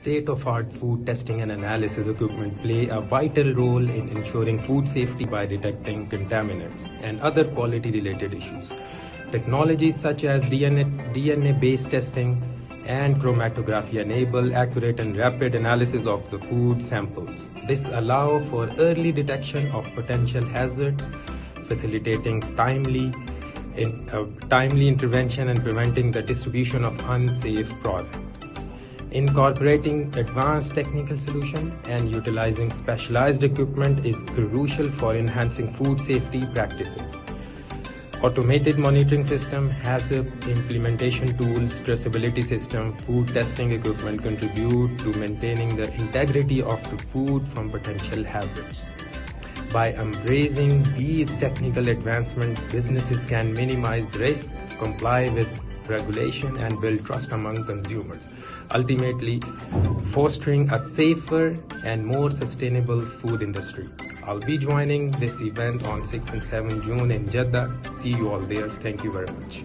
State-of-art food testing and analysis equipment play a vital role in ensuring food safety by detecting contaminants and other quality-related issues. Technologies such as DNA-based testing and chromatography enable accurate and rapid analysis of the food samples. This allows for early detection of potential hazards, facilitating timely intervention and preventing the distribution of unsafe products. Incorporating advanced technical solutions and utilizing specialized equipment is crucial for enhancing food safety practices. Automated monitoring system, HACCP implementation tools, traceability system, food testing equipment contribute to maintaining the integrity of the food from potential hazards. By embracing these technical advancements, businesses can minimize risk, comply with regulation, and build trust among consumers, ultimately fostering a safer and more sustainable food industry. I'll be joining this event on 6 and 7 June in Jeddah. See you all there. Thank you very much.